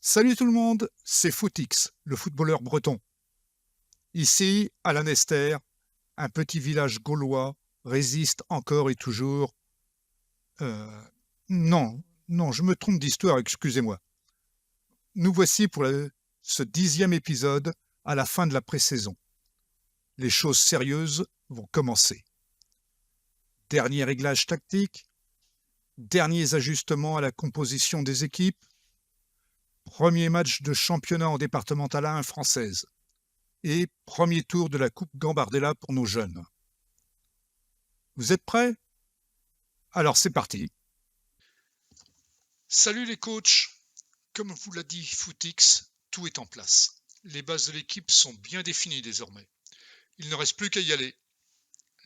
Salut tout le monde, c'est Footix, le footballeur breton. Ici, à Lanester, un petit village gaulois résiste encore et toujours. Euh, non, non, je me trompe d'histoire, excusez-moi. Nous voici pour ce 10e épisode à la fin de la pré-saison. Les choses sérieuses vont commencer. Dernier réglage tactique, derniers ajustements à la composition des équipes, premier match de championnat en départemental 1 française. Et premier tour de la Coupe Gambardella pour nos jeunes. Vous êtes prêts? Alors c'est parti. Salut les coachs, comme vous l'a dit Footix, tout est en place. Les bases de l'équipe sont bien définies désormais. Il ne reste plus qu'à y aller.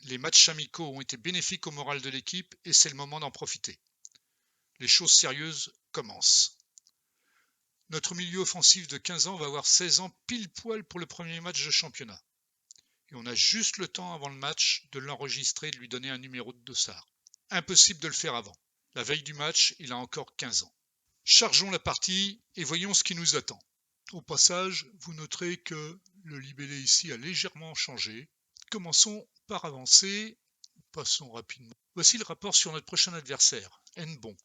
Les matchs amicaux ont été bénéfiques au moral de l'équipe et c'est le moment d'en profiter. Les choses sérieuses commencent. Notre milieu offensif de 15 ans va avoir 16 ans pile poil pour le premier match de championnat. Et on a juste le temps avant le match de l'enregistrer et de lui donner un numéro de dossard. Impossible de le faire avant. La veille du match, il a encore 15 ans. Chargeons la partie et voyons ce qui nous attend. Au passage, vous noterez que le libellé ici a légèrement changé. Commençons par avancer. Passons rapidement. Voici le rapport sur notre prochain adversaire, Nbon.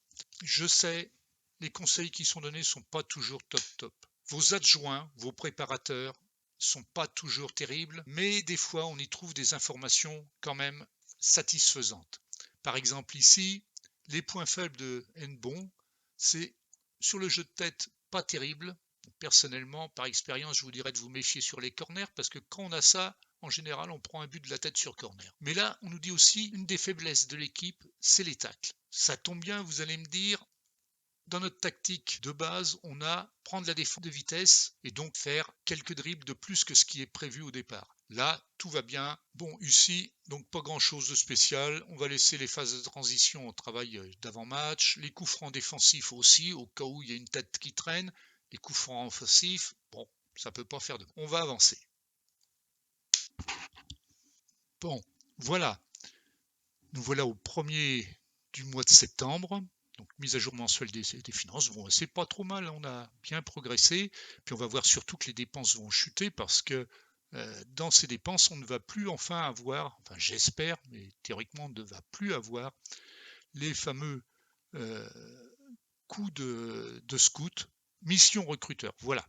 Je sais, les conseils qui sont donnés ne sont pas toujours top. Vos adjoints, vos préparateurs, sont pas toujours terribles, mais des fois on y trouve des informations quand même satisfaisantes. Par exemple ici, les points faibles de Nbon, c'est sur le jeu de tête, pas terrible. Personnellement, par expérience, je vous dirais de vous méfier sur les corners parce que quand on a ça, en général, on prend un but de la tête sur corner. Mais là, on nous dit aussi une des faiblesses de l'équipe, c'est les tacles. Ça tombe bien, vous allez me dire, dans notre tactique de base, on a prendre la défense de vitesse et donc faire quelques dribbles de plus que ce qui est prévu au départ. Là, tout va bien. Bon, ici, donc pas grand-chose de spécial. On va laisser les phases de transition au travail d'avant-match. Les coups francs défensifs aussi, au cas où il y a une tête qui traîne. Les coups francs offensifs, bon, ça peut pas faire de... On va avancer. Bon, voilà. Nous voilà au 1er du mois de septembre. Donc mise à jour mensuelle des finances. Bon, c'est pas trop mal, on a bien progressé. Puis on va voir surtout que les dépenses vont chuter parce que dans ces dépenses, on ne va plus enfin avoir, enfin j'espère, mais théoriquement on ne va plus avoir les fameux euh, coûts de scout, mission recruteur. Voilà.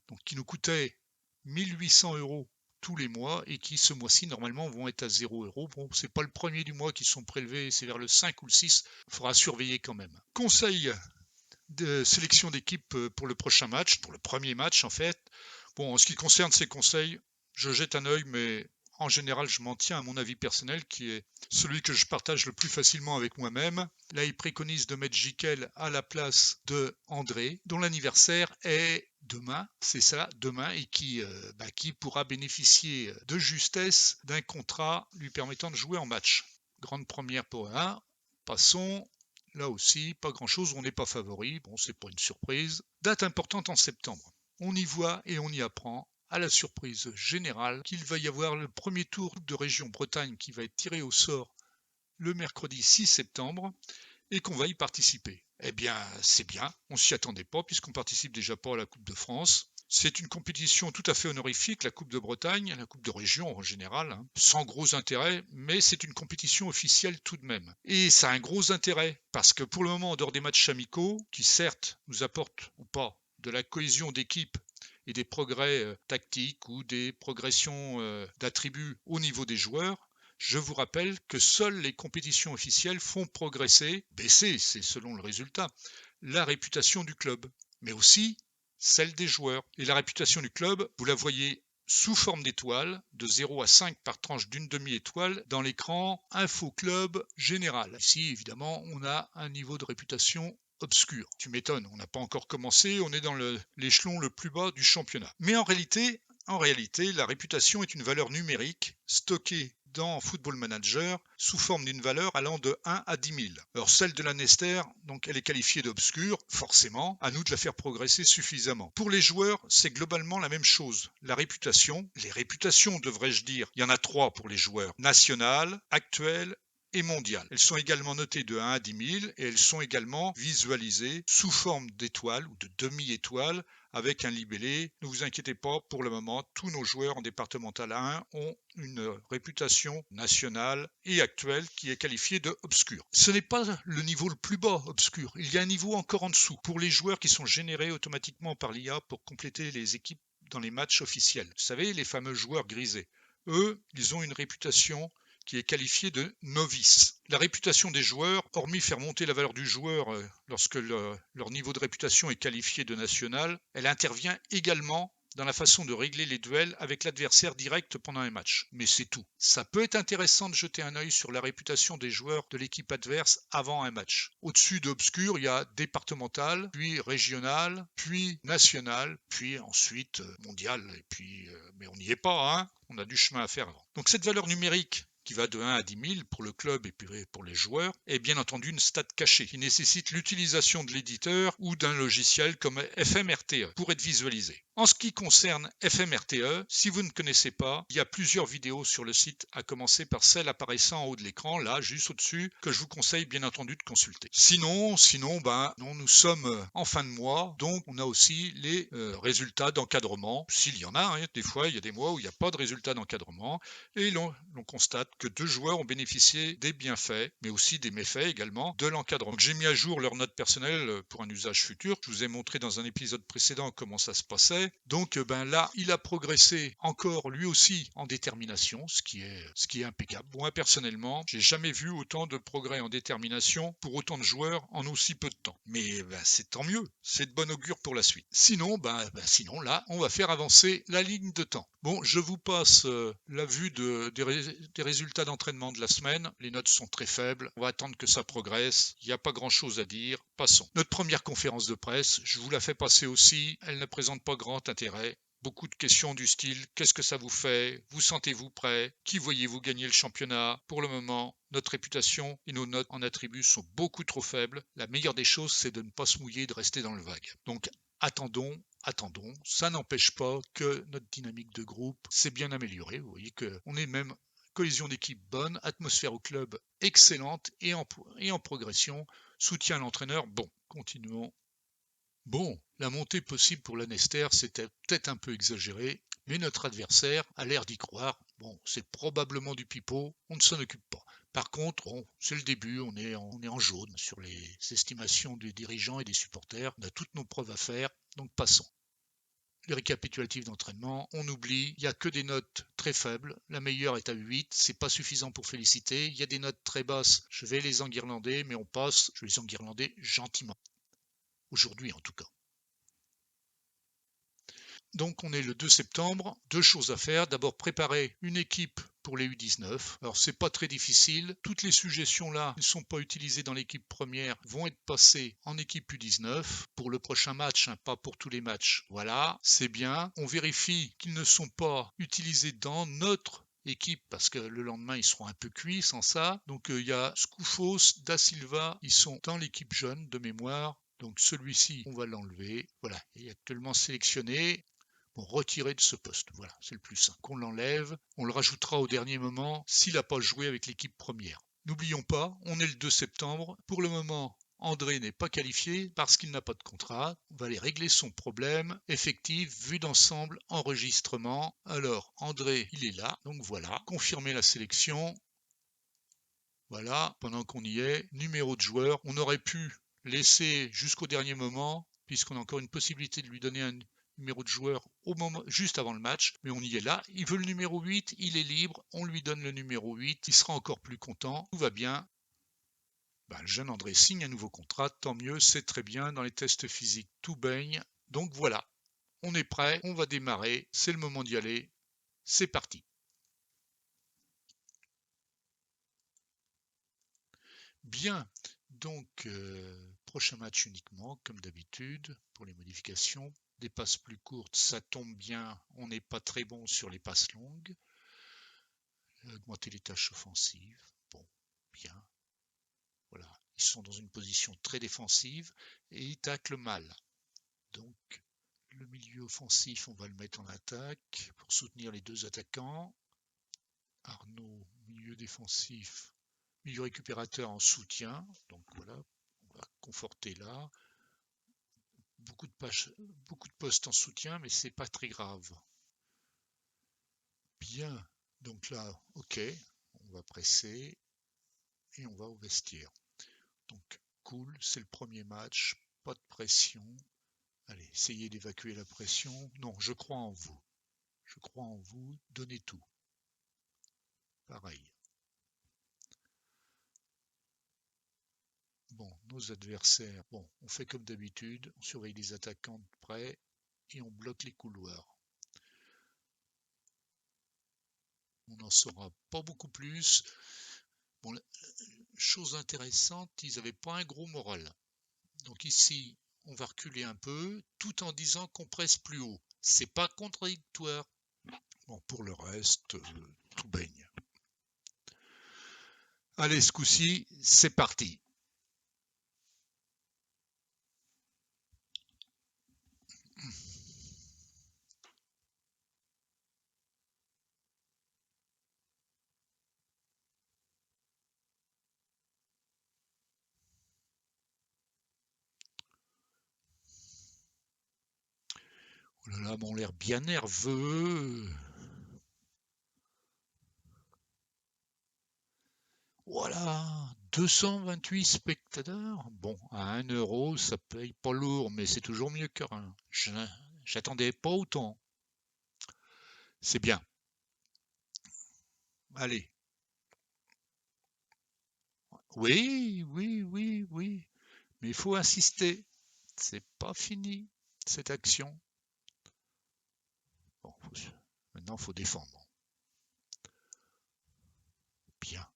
Donc qui nous coûtait 1800 € tous les mois et qui ce mois-ci normalement vont être à 0 €. Bon, c'est pas le premier du mois qui sont prélevés, c'est vers le 5 ou le 6, il faudra surveiller quand même. Conseil de sélection d'équipe pour le prochain match, pour le premier match en fait. Bon, en ce qui concerne ces conseils, je jette un œil, mais en général, je m'en tiens à mon avis personnel, qui est celui que je partage le plus facilement avec moi-même. Là, il préconise de mettre Jiquel à la place de André, dont l'anniversaire est demain, c'est ça, demain, et qui pourra bénéficier de justesse d'un contrat lui permettant de jouer en match. Grande première pour un. Passons. Là aussi, pas grand-chose, on n'est pas favori, bon, c'est pas une surprise. Date importante en septembre. On y voit et on y apprend, à la surprise générale, qu'il va y avoir le premier tour de région Bretagne qui va être tiré au sort le mercredi 6 septembre et qu'on va y participer. Eh bien, c'est bien, on s'y attendait pas puisqu'on participe déjà pas à la Coupe de France. C'est une compétition tout à fait honorifique, la Coupe de Bretagne, la Coupe de région en général, sans gros intérêt, mais c'est une compétition officielle tout de même. Et ça a un gros intérêt, parce que pour le moment, en dehors des matchs amicaux, qui certes nous apportent ou pas de la cohésion d'équipe et des progrès tactiques ou des progressions d'attributs au niveau des joueurs, je vous rappelle que seules les compétitions officielles font progresser, baisser, c'est selon le résultat, la réputation du club, mais aussi celle des joueurs. Et la réputation du club, vous la voyez sous forme d'étoiles, de 0 à 5 par tranche d'une demi-étoile, dans l'écran Info Club Général. Ici, évidemment, on a un niveau de réputation obscur. Tu m'étonnes, on n'a pas encore commencé, on est dans l'échelon le plus bas du championnat. Mais en réalité, la réputation est une valeur numérique stockée dans Football Manager sous forme d'une valeur allant de 1 à 10 000. Alors celle de la Nester, donc elle est qualifiée d'obscure, forcément, à nous de la faire progresser suffisamment. Pour les joueurs, c'est globalement la même chose. La réputation, les réputations devrais-je dire, il y en a 3 pour les joueurs. Nationale, actuelle et mondiale. Elles sont également notées de 1 à 10 000 et elles sont également visualisées sous forme d'étoiles ou de demi-étoiles avec un libellé. Ne vous inquiétez pas, pour le moment, tous nos joueurs en départemental 1 ont une réputation nationale et actuelle qui est qualifiée de obscur. Ce n'est pas le niveau le plus bas, obscur. Il y a un niveau encore en dessous pour les joueurs qui sont générés automatiquement par l'IA pour compléter les équipes dans les matchs officiels. Vous savez, les fameux joueurs grisés. Eux, ils ont une réputation qui est qualifiée de novice. La réputation des joueurs, hormis faire monter la valeur du joueur lorsque leur niveau de réputation est qualifié de national, elle intervient également dans la façon de régler les duels avec l'adversaire direct pendant un match. Mais c'est tout. Ça peut être intéressant de jeter un œil sur la réputation des joueurs de l'équipe adverse avant un match. Au-dessus d'obscur, il y a départemental, puis régional, puis national, puis ensuite mondial. Et puis, mais on n'y est pas, hein. On a du chemin à faire avant. Donc cette valeur numérique qui va de 1 à 10 000 pour le club et puis pour les joueurs, est bien entendu une stat cachée qui nécessite l'utilisation de l'éditeur ou d'un logiciel comme FMRTE pour être visualisé. En ce qui concerne FMRTE, si vous ne connaissez pas, il y a plusieurs vidéos sur le site, à commencer par celle apparaissant en haut de l'écran, là, juste au-dessus, que je vous conseille bien entendu de consulter. Sinon, nous sommes en fin de mois, donc on a aussi les résultats d'encadrement, s'il y en a, hein, des fois il y a des mois où il n'y a pas de résultats d'encadrement, et l'on constate que 2 joueurs ont bénéficié des bienfaits, mais aussi des méfaits également, de l'encadrement. Donc j'ai mis à jour leurs notes personnelles pour un usage futur. Je vous ai montré dans un épisode précédent comment ça se passait. Donc là, il a progressé encore lui aussi en détermination, ce qui est impeccable. Moi personnellement, j'ai jamais vu autant de progrès en détermination pour autant de joueurs en aussi peu de temps. Mais c'est tant mieux, c'est de bon augure pour la suite. Sinon, sinon là, on va faire avancer la ligne de temps. Bon, je vous passe la vue des résultats d'entraînement de la semaine. Les notes sont très faibles. On va attendre que ça progresse. Il n'y a pas grand-chose à dire. Passons. Notre première conférence de presse, je vous la fais passer aussi. Elle ne présente pas grand intérêt. Beaucoup de questions du style « Qu'est-ce que ça vous fait ? Vous sentez-vous prêt ? Qui voyez-vous gagner le championnat ?» Pour le moment, notre réputation et nos notes en attributs sont beaucoup trop faibles. La meilleure des choses, c'est de ne pas se mouiller et de rester dans le vague. Donc, attendons. Ça n'empêche pas que notre dynamique de groupe s'est bien améliorée. Vous voyez qu'on est même cohésion d'équipe bonne, atmosphère au club excellente et en progression. Soutien à l'entraîneur, bon, continuons. Bon, la montée possible pour l'Annester, c'était peut-être un peu exagéré, mais notre adversaire a l'air d'y croire. Bon, c'est probablement du pipeau, on ne s'en occupe pas. Par contre, bon, c'est le début, on est en jaune sur les estimations des dirigeants et des supporters. On a toutes nos preuves à faire, donc passons. Les récapitulatifs d'entraînement, on oublie, il n'y a que des notes très faibles, la meilleure est à 8, c'est pas suffisant pour féliciter, il y a des notes très basses, je vais les enguirlander, mais on passe, je vais les enguirlander gentiment. Aujourd'hui en tout cas. Donc on est le 2 septembre, 2 choses à faire. D'abord préparer une équipe pour les U19. Alors c'est pas très difficile. Toutes les suggestions là ne sont pas utilisées dans l'équipe première, vont être passées en équipe U19 pour le prochain match, pas pour tous les matchs. Voilà, c'est bien. On vérifie qu'ils ne sont pas utilisés dans notre équipe parce que le lendemain ils seront un peu cuits sans ça. Donc il y a Skoufos, Da Silva, ils sont dans l'équipe jeune de mémoire. Donc celui-ci, on va l'enlever. Voilà, il est actuellement sélectionné. Bon, retiré de ce poste. Voilà, c'est le plus simple. Qu'on l'enlève, on le rajoutera au dernier moment s'il n'a pas joué avec l'équipe première. N'oublions pas, on est le 2 septembre. Pour le moment, André n'est pas qualifié parce qu'il n'a pas de contrat. On va aller régler son problème. Effectif, vue d'ensemble, enregistrement. Alors, André, il est là. Donc voilà, confirmer la sélection. Voilà, pendant qu'on y est, numéro de joueur. On aurait pu laisser jusqu'au dernier moment, puisqu'on a encore une possibilité de lui donner un numéro de joueur au moment, juste avant le match, mais on y est là. Il veut le numéro 8, il est libre, on lui donne le numéro 8, il sera encore plus content, tout va bien. Le jeune André signe un nouveau contrat, tant mieux, c'est très bien, dans les tests physiques, tout baigne. Donc voilà, on est prêt, on va démarrer, c'est le moment d'y aller, c'est parti. Bien, donc prochain match uniquement, comme d'habitude, pour les modifications. Des passes plus courtes, ça tombe bien, on n'est pas très bon sur les passes longues. Augmenter les tâches offensives, bon, bien. Voilà, ils sont dans une position très défensive et ils taclent mal. Donc, le milieu offensif, on va le mettre en attaque pour soutenir les deux attaquants. Arnaud, milieu défensif, Milieu récupérateur en soutien. Donc voilà, on va conforter là. Beaucoup de postes en soutien, mais c'est pas très grave. Bien. Donc là, ok. On va presser et on va au vestiaire. Donc cool, c'est le premier match. Pas de pression. Allez, essayez d'évacuer la pression. Non, je crois en vous. Je crois en vous. Donnez tout. Pareil. Bon, nos adversaires, bon, on fait comme d'habitude, on surveille les attaquants de près et on bloque les couloirs. On n'en saura pas beaucoup plus. Bon, chose intéressante, ils n'avaient pas un gros moral. Donc ici, on va reculer un peu, tout en disant qu'on presse plus haut. C'est pas contradictoire. Bon, pour le reste, tout baigne. Allez, ce coup-ci, c'est parti. Oh là là, on l'air bien nerveux. Voilà, 228 spectateurs. Bon, à 1 euro, ça paye pas lourd, mais c'est toujours mieux que rien. J'attendais pas autant. C'est bien. Allez. Oui, oui, oui, oui. Mais il faut insister. C'est pas fini, cette action. Bon, maintenant, il faut défendre. Bien.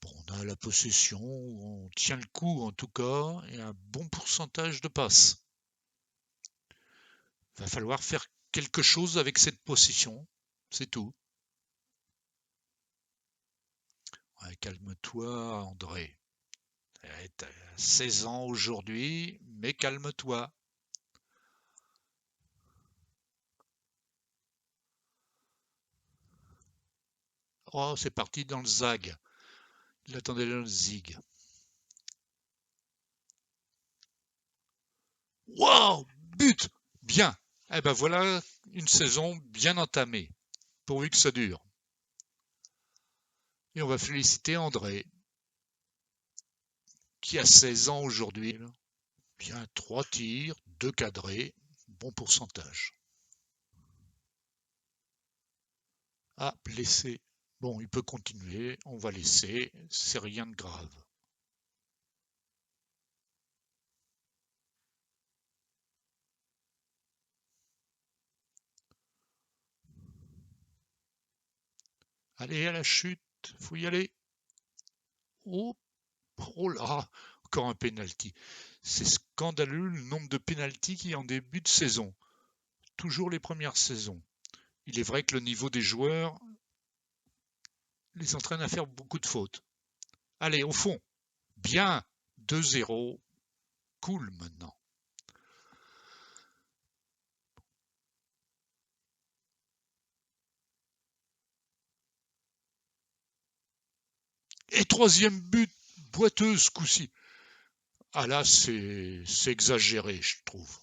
Bon, on a la possession, on tient le coup en tout cas, et un bon pourcentage de passes. Va falloir faire quelque chose avec cette possession. C'est tout. Ouais, calme-toi, André. T'as 16 ans aujourd'hui, mais calme-toi. Oh, c'est parti dans le zag. Il attendait dans le zig. Wow! But! Bien! Eh ben voilà une saison bien entamée, pourvu que ça dure. Et on va féliciter André, qui a 16 ans aujourd'hui. Bien, 3 tirs, 2 cadrés, bon pourcentage. Ah, blessé. Bon, il peut continuer, on va laisser, c'est rien de grave. Allez à la chute, faut y aller. Oh, oh là, encore un penalty. C'est scandaleux le nombre de pénaltys qu'il y a en début de saison. Toujours les premières saisons. Il est vrai que le niveau des joueurs les entraîne à faire beaucoup de fautes. Allez, au fond. Bien. 2-0. Cool maintenant. Et troisième but, boiteux ce coup-ci. Ah là, c'est exagéré, je trouve.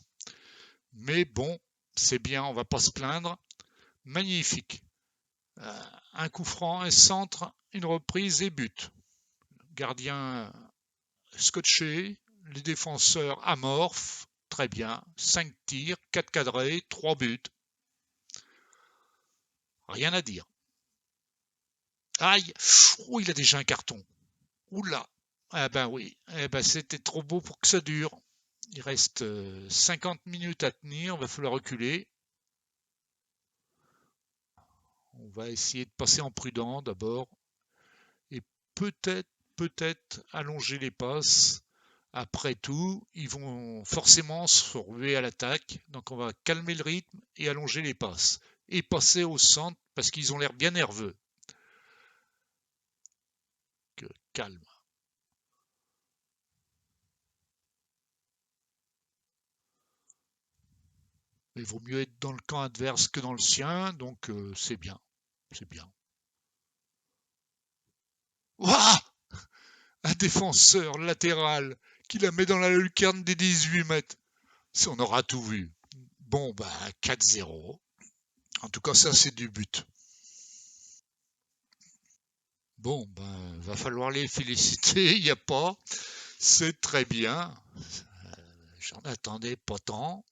Mais bon, c'est bien, on va pas se plaindre. Magnifique. Un coup franc, un centre, une reprise et but. Gardien scotché, les défenseurs amorphes. Très bien. 5 tirs, 4 cadrés, 3 buts. Rien à dire. Aïe! Oh, il a déjà un carton. Oula! Ah ben oui. Eh ben c'était trop beau pour que ça dure. Il reste 50 minutes à tenir. Il va falloir reculer. On va essayer de passer en prudent d'abord. Et peut-être allonger les passes. Après tout, ils vont forcément se ruer à l'attaque. Donc on va calmer le rythme et allonger les passes. Et passer au centre parce qu'ils ont l'air bien nerveux. Calme. Il vaut mieux être dans le camp adverse que dans le sien, donc c'est bien. C'est bien. un défenseur latéral qui la met dans la lucarne des 18 mètres. On aura tout vu. Bon, 4-0. En tout cas, ça, c'est du but. Bon, va falloir les féliciter. Il n'y a pas. C'est très bien. J'en attendais pas tant.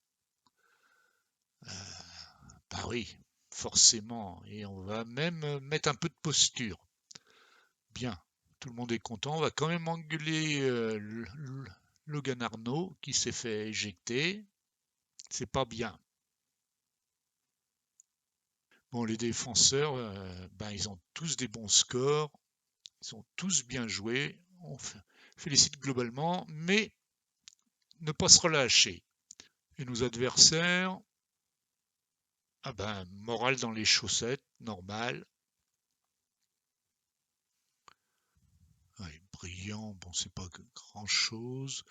Oui, forcément. Et on va même mettre un peu de posture. Bien. Tout le monde est content. On va quand même engueuler Logan Arnaud qui s'est fait éjecter. C'est pas bien. Bon, les défenseurs, ils ont tous des bons scores. Ils ont tous bien joué. On félicite globalement, mais ne pas se relâcher. Et nos adversaires, morale dans les chaussettes, normal. Ouais, brillant, bon, c'est pas grand chose.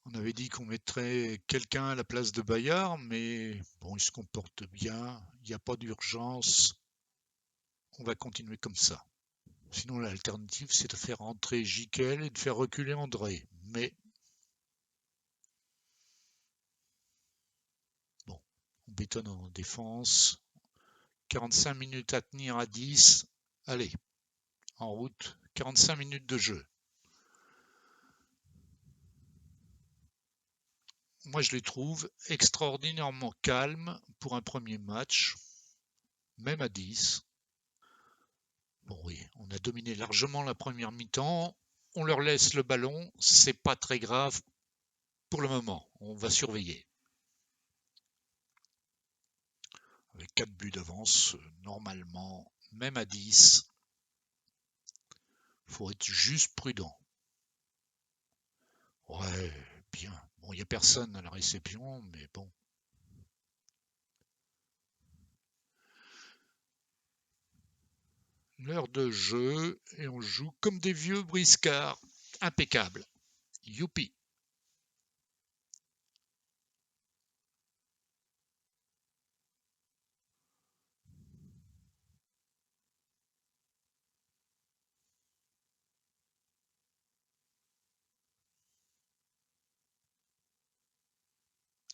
On avait dit qu'on mettrait quelqu'un à la place de Bayard, mais bon, il se comporte bien, il n'y a pas d'urgence. On va continuer comme ça. Sinon, l'alternative, c'est de faire rentrer Jiquel et de faire reculer André. Mais bon, on bétonne en défense. 45 minutes à tenir à 10. Allez, en route. 45 minutes de jeu. Moi, je les trouve extraordinairement calmes pour un premier match, même à 10. Bon, oui, on a dominé largement la première mi-temps. On leur laisse le ballon. C'est pas très grave pour le moment. On va surveiller. Avec 4 buts d'avance, normalement, même à 10, faut être juste prudent. Ouais, bien. Bon, il n'y a personne à la réception, mais bon. L'heure de jeu, et on joue comme des vieux briscards. Impeccable. Youpi.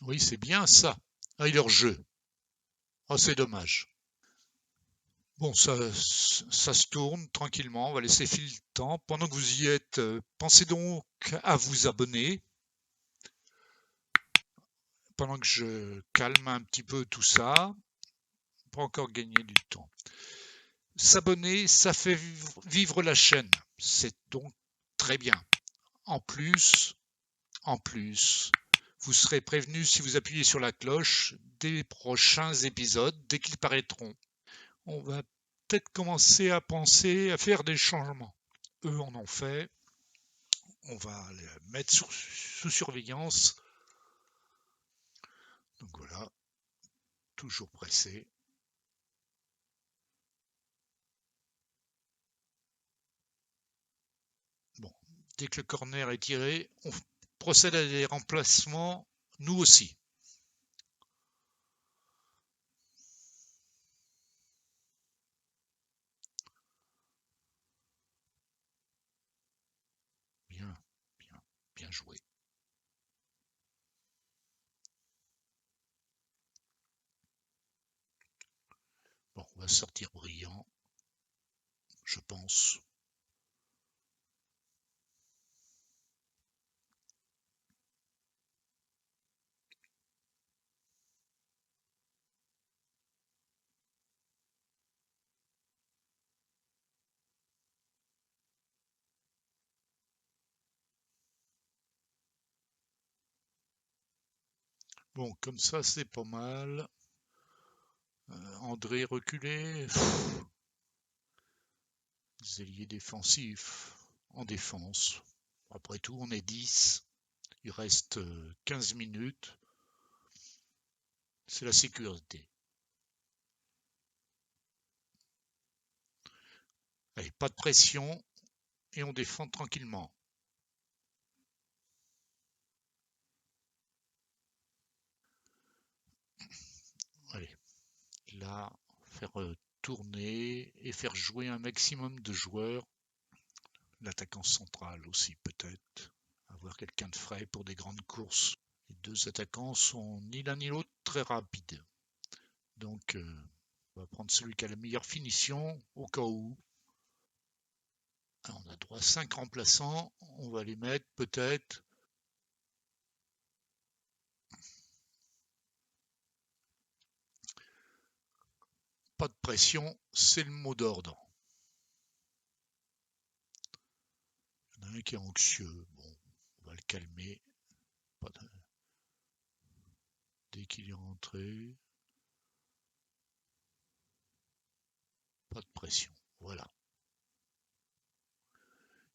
Oui, c'est bien ça. Ah, et leur jeu. Oh, c'est dommage. Bon, ça se tourne tranquillement. On va laisser filer le temps. Pendant que vous y êtes, pensez donc à vous abonner. Pendant que je calme un petit peu tout ça, pour encore gagner du temps. S'abonner, ça fait vivre la chaîne. C'est donc très bien. En plus, en plus, vous serez prévenu si vous appuyez sur la cloche des prochains épisodes dès qu'ils paraîtront. On va peut-être commencer à penser à faire des changements. Eux en ont fait. On va les mettre sous surveillance. Donc voilà, toujours pressé. Bon, dès que le corner est tiré, on procède à des remplacements, nous aussi. Bien, bien, bien joué. Bon, on va sortir brillant, je pense. Bon, comme ça, c'est pas mal. André reculé. Les ailiers défensifs en défense. Après tout, on est 10. Il reste 15 minutes. C'est la sécurité. Allez, pas de pression et on défend tranquillement. Allez, là, faire tourner et faire jouer un maximum de joueurs. l'attaquant central aussi peut-être. Avoir quelqu'un de frais pour des grandes courses. Les deux attaquants sont ni l'un ni l'autre très rapides. Donc on va prendre celui qui a la meilleure finition au cas où. On a droit à 5 remplaçants. On va les mettre peut-être. Pas de pression, c'est le mot d'ordre. Il y en a un qui est anxieux. Bon, on va le calmer. Dès qu'il est rentré. Pas de pression. Voilà.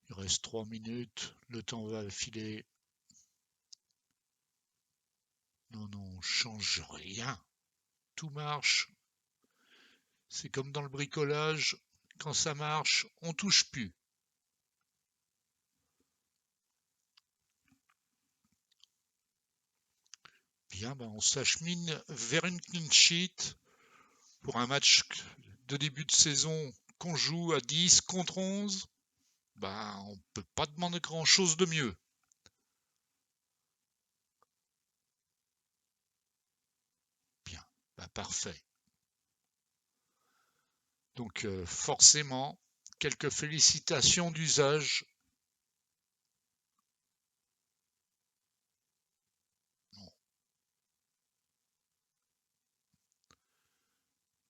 Il reste 3 minutes. Le temps va filer. Non, on change rien. Tout marche. C'est comme dans le bricolage. Quand ça marche, on touche plus. Bien, on s'achemine vers une clean sheet pour un match de début de saison qu'on joue à 10 contre 11. On ne peut pas demander grand-chose de mieux. Bien, parfait. Donc forcément, quelques félicitations d'usage.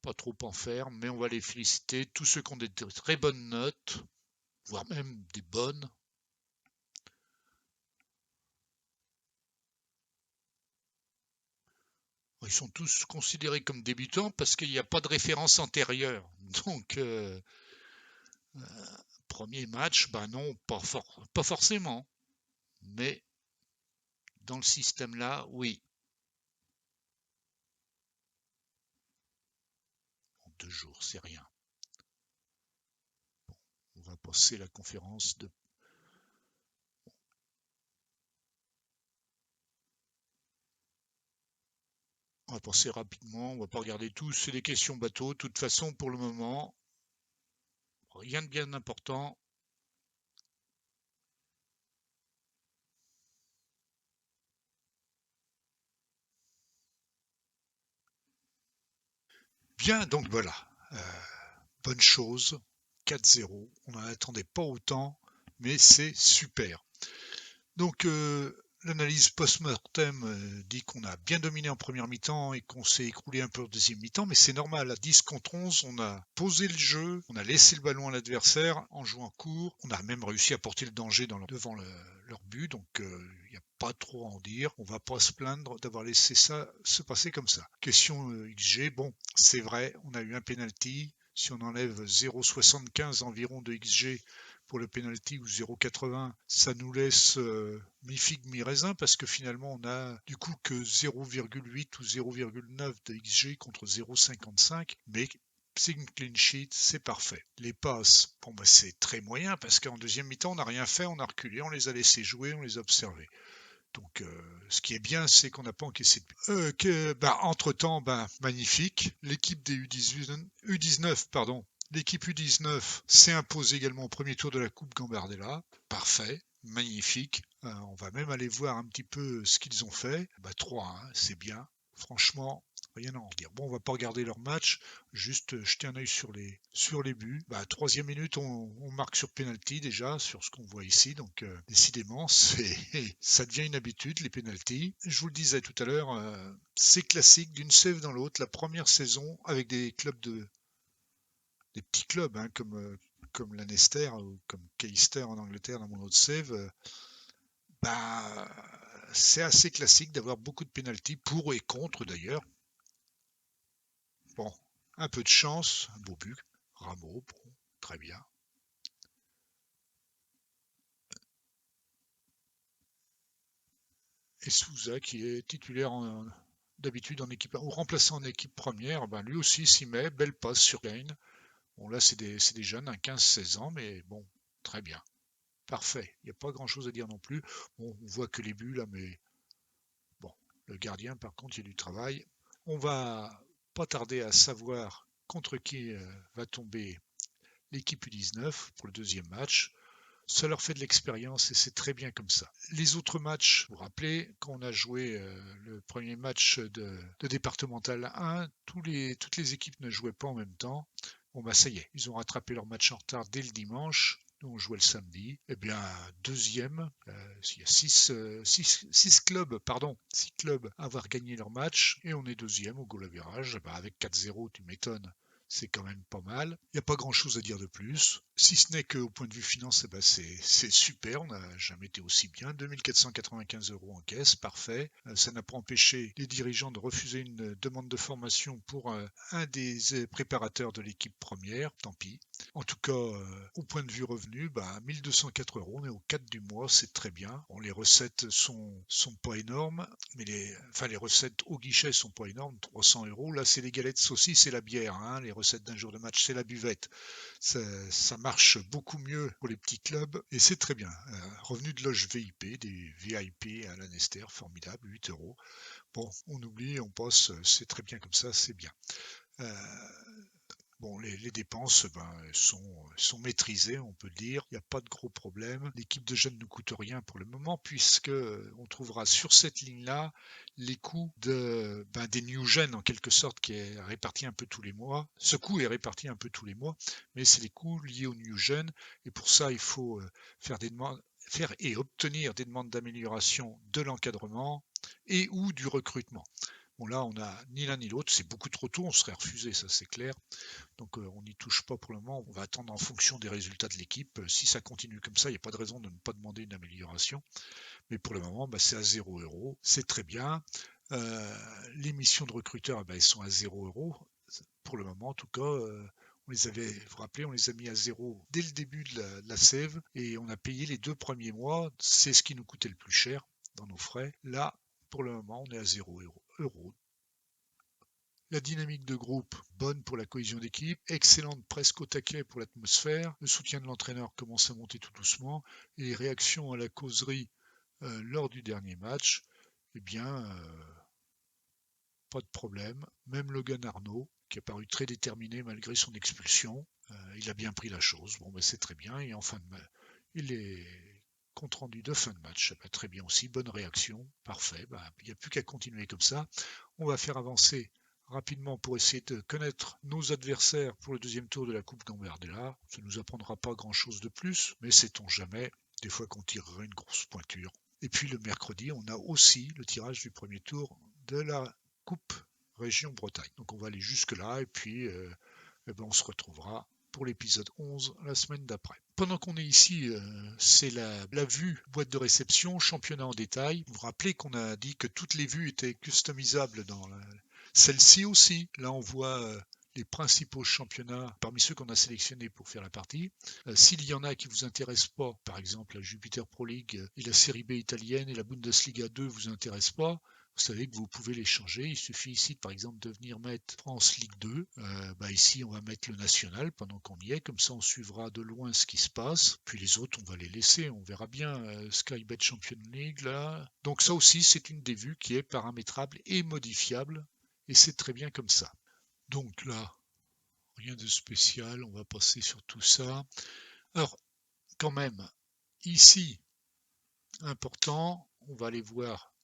Pas trop en faire, mais on va les féliciter. Tous ceux qui ont des très bonnes notes, voire même des bonnes. Ils sont tous considérés comme débutants parce qu'il n'y a pas de référence antérieure. Donc, premier match, non, pas forcément. Mais dans le système là, oui. En 2 jours, c'est rien. Bon, on va passer la conférence de... On va passer rapidement, on va pas regarder tout, c'est des questions bateau. De toute façon, pour le moment, rien de bien important. Bien, donc voilà. Bonne chose. 4-0. On n'en attendait pas autant, mais c'est super. Donc, l'analyse post-mortem dit qu'on a bien dominé en première mi-temps et qu'on s'est écroulé un peu en deuxième mi-temps, mais c'est normal. À 10 contre 11, on a posé le jeu, on a laissé le ballon à l'adversaire en jouant court. On a même réussi à porter le danger devant leur but, donc il n'y a pas trop à en dire. On va pas se plaindre d'avoir laissé ça se passer comme ça. Question XG, bon, c'est vrai, on a eu un penalty. Si on enlève 0,75 environ de XG pour le penalty ou 0,80, ça nous laisse mi-figue, mi-raisin parce que finalement on a du coup que 0,8 ou 0,9 de XG contre 0,55, mais c'est une clean sheet, c'est parfait. Les passes, c'est très moyen parce qu'en deuxième mi-temps on n'a rien fait, on a reculé, on les a laissés jouer, on les a observés. Donc, ce qui est bien, c'est qu'on n'a pas encaissé de entre-temps, magnifique. L'équipe des U19, pardon, l'équipe U19 s'est imposée également au premier tour de la Coupe Gambardella. Parfait, magnifique. On va même aller voir un petit peu ce qu'ils ont fait. 3-1, c'est bien. Franchement, rien à en dire. Bon, on va pas regarder leur match, juste jeter un œil sur les buts. Troisième minute, on marque sur penalty déjà, sur ce qu'on voit ici. Donc, décidément, ça devient une habitude, les penalties. Je vous le disais tout à l'heure, c'est classique d'une sève dans l'autre. La première saison avec des petits clubs comme Lanester ou comme Caister en Angleterre dans mon autre save, c'est assez classique d'avoir beaucoup de pénaltys pour et contre d'ailleurs. Bon, un peu de chance, un beau but. Rameau, bon, très bien. Et Souza qui est titulaire d'habitude en équipe ou remplaçant en équipe première, lui aussi s'y met, belle passe sur Kane. Bon là c'est des jeunes, 15-16 ans, mais bon, très bien. Parfait, il n'y a pas grand chose à dire non plus. Bon, on voit que les buts là, mais bon, le gardien par contre il y a du travail. On va pas tarder à savoir contre qui va tomber l'équipe U19 pour le deuxième match. Ça leur fait de l'expérience et c'est très bien comme ça. Les autres matchs, vous vous rappelez, quand on a joué le premier match de départemental 1, toutes les équipes ne jouaient pas en même temps. Bon bah ça y est, ils ont rattrapé leur match en retard dès le dimanche. Nous on jouait le samedi. Eh bien, deuxième, il y a six clubs, pardon, 6 clubs à avoir gagné leur match et on est deuxième au goal average. Bah, avec 4-0, tu m'étonnes. C'est quand même pas mal. Il n'y a pas grand-chose à dire de plus. Si ce n'est qu'au point de vue finance, eh ben c'est super. On n'a jamais été aussi bien. 2495 € en caisse, parfait. Ça n'a pas empêché les dirigeants de refuser une demande de formation pour un des préparateurs de l'équipe première. Tant pis. En tout cas, au point de vue revenu, 1204 €, on est au 4 du mois, c'est très bien. Bon, les recettes sont pas énormes, mais les recettes au guichet sont pas énormes, 300 €. Là, c'est les galettes saucisses et la bière, hein. Les recettes d'un jour de match, c'est la buvette. Ça marche beaucoup mieux pour les petits clubs et c'est très bien. Revenu de loge VIP, des VIP à Lanester, formidable, 8 €. Bon, on oublie, on passe, c'est très bien comme ça, c'est bien. Bon, les dépenses sont maîtrisées, on peut le dire. Il n'y a pas de gros problème. L'équipe de jeunes ne coûte rien pour le moment, puisque on trouvera sur cette ligne-là les coûts des new jeunes, en quelque sorte, qui est réparti un peu tous les mois. Ce coût est réparti un peu tous les mois, mais c'est les coûts liés aux new jeunes. Et pour ça, il faut faire et obtenir des demandes d'amélioration de l'encadrement et ou du recrutement. Bon, là, on n'a ni l'un ni l'autre, c'est beaucoup trop tôt, on serait refusé, ça c'est clair. Donc on n'y touche pas pour le moment, on va attendre en fonction des résultats de l'équipe. Si ça continue comme ça, il n'y a pas de raison de ne pas demander une amélioration. Mais pour le moment, c'est à 0 €, c'est très bien. Les missions de recruteurs, elles sont à 0 €. Pour le moment, en tout cas, on les avait, vous vous rappelez, on les a mis à 0 dès le début de la sève et on a payé les 2 premiers mois. C'est ce qui nous coûtait le plus cher dans nos frais. Là, pour le moment, on est à 0 €. La dynamique de groupe, bonne pour la cohésion d'équipe, excellente, presque au taquet pour l'atmosphère, le soutien de l'entraîneur commence à monter tout doucement, et les réactions à la causerie lors du dernier match, eh bien, pas de problème. Même Logan Arnaud, qui a paru très déterminé malgré son expulsion, il a bien pris la chose. Bon, c'est très bien, et en fin de match, il est compte rendu de fin de match, très bien aussi, bonne réaction, parfait, il n'y a plus qu'à continuer comme ça. On va faire avancer rapidement pour essayer de connaître nos adversaires pour le deuxième tour de la Coupe Gambardella. Ça ne nous apprendra pas grand-chose de plus, mais sait-on jamais, des fois qu'on tirera une grosse pointure. Et puis le mercredi, on a aussi le tirage du premier tour de la Coupe Région Bretagne. Donc on va aller jusque-là et puis on se retrouvera pour l'épisode 11 la semaine d'après. Pendant qu'on est ici, c'est la vue boîte de réception, championnat en détail. Vous vous rappelez qu'on a dit que toutes les vues étaient customisables dans celle-ci aussi. Là, on voit les principaux championnats parmi ceux qu'on a sélectionnés pour faire la partie. S'il y en a qui vous intéressent pas, par exemple la Jupiter Pro League et la Série B italienne et la Bundesliga 2 vous intéressent pas, vous savez que vous pouvez les changer. Il suffit ici, par exemple, de venir mettre France Ligue 2. Ici, on va mettre le national pendant qu'on y est. Comme ça, on suivra de loin ce qui se passe. Puis les autres, on va les laisser. On verra bien. Skybet Champion League, là. Donc ça aussi, c'est une des vues qui est paramétrable et modifiable. Et c'est très bien comme ça. Donc là, rien de spécial. On va passer sur tout ça. Alors, quand même, ici, important, on va aller voir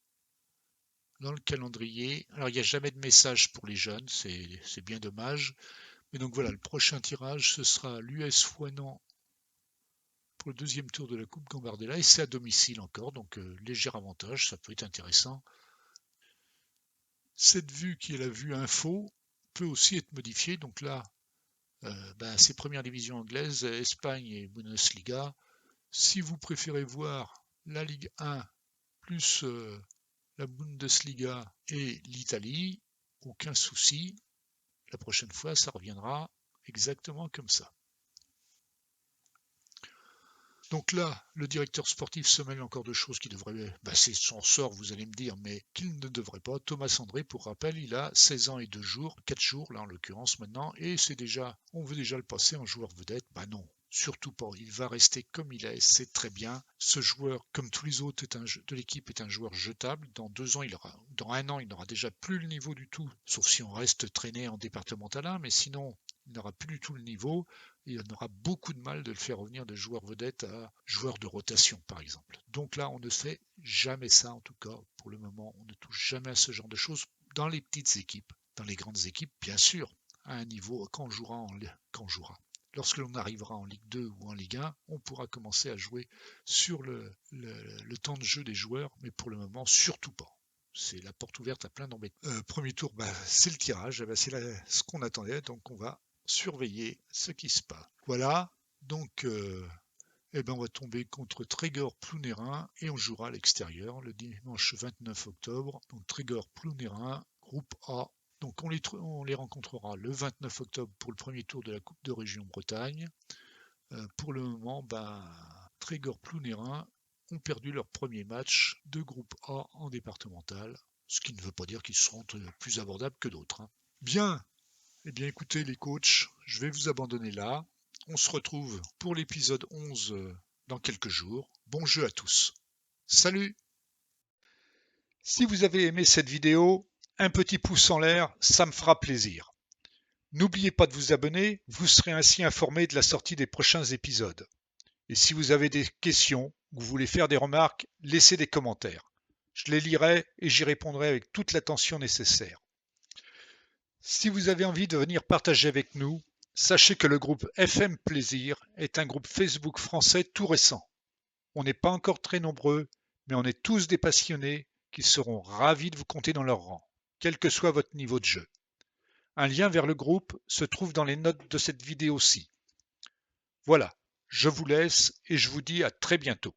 dans le calendrier. Alors, il n'y a jamais de message pour les jeunes, c'est bien dommage. Mais donc voilà, le prochain tirage, ce sera l'US Fouenan pour le deuxième tour de la Coupe Gambardella. Et c'est à domicile encore, donc léger avantage, ça peut être intéressant. Cette vue qui est la vue info peut aussi être modifiée. Donc là, c'est première division anglaise, Espagne et Bundesliga. Si vous préférez voir la Ligue 1 plus la Bundesliga et l'Italie, aucun souci. La prochaine fois, ça reviendra exactement comme ça. Donc là, le directeur sportif se mêle encore de choses qui devraient... c'est son sort, vous allez me dire, mais qu'il ne devrait pas. Thomas André, pour rappel, il a 16 ans et 2 jours, 4 jours là en l'occurrence maintenant, et on veut déjà le passer en joueur vedette. Non, Surtout pas. Il va rester comme il est. C'est très bien. Ce joueur, comme tous les autres de l'équipe, est un joueur jetable. Dans 2 ans, dans 1 an, il n'aura déjà plus le niveau du tout. Sauf si on reste traîné en départemental 1. Mais sinon, il n'aura plus du tout le niveau. Et on aura beaucoup de mal de le faire revenir de joueur vedette à joueur de rotation, par exemple. Donc là, on ne fait jamais ça, en tout cas. Pour le moment, on ne touche jamais à ce genre de choses dans les petites équipes. Dans les grandes équipes, bien sûr, à un niveau, quand on jouera. Lorsque l'on arrivera en Ligue 2 ou en Ligue 1, on pourra commencer à jouer sur le temps de jeu des joueurs, mais pour le moment, surtout pas. C'est la porte ouverte à plein d'embêtements. Premier tour, c'est le tirage, c'est ce qu'on attendait, donc on va surveiller ce qui se passe. Voilà, donc on va tomber contre Trégor Plounérin et on jouera à l'extérieur le dimanche 29 octobre. Donc Trégor Plounérin, groupe A. Donc on les rencontrera le 29 octobre pour le premier tour de la Coupe de Région Bretagne. Pour le moment, Trégor Plounérin ont perdu leur premier match de groupe A en départemental, ce qui ne veut pas dire qu'ils seront plus abordables que d'autres. Bien, écoutez les coachs, je vais vous abandonner là. On se retrouve pour l'épisode 11 dans quelques jours. Bon jeu à tous. Salut! Si vous avez aimé cette vidéo, un petit pouce en l'air, ça me fera plaisir. N'oubliez pas de vous abonner, vous serez ainsi informé de la sortie des prochains épisodes. Et si vous avez des questions ou vous voulez faire des remarques, laissez des commentaires. Je les lirai et j'y répondrai avec toute l'attention nécessaire. Si vous avez envie de venir partager avec nous, sachez que le groupe FM Plaisir est un groupe Facebook français tout récent. On n'est pas encore très nombreux, mais on est tous des passionnés qui seront ravis de vous compter dans leur rang, quel que soit votre niveau de jeu. Un lien vers le groupe se trouve dans les notes de cette vidéo-ci. Voilà, je vous laisse et je vous dis à très bientôt.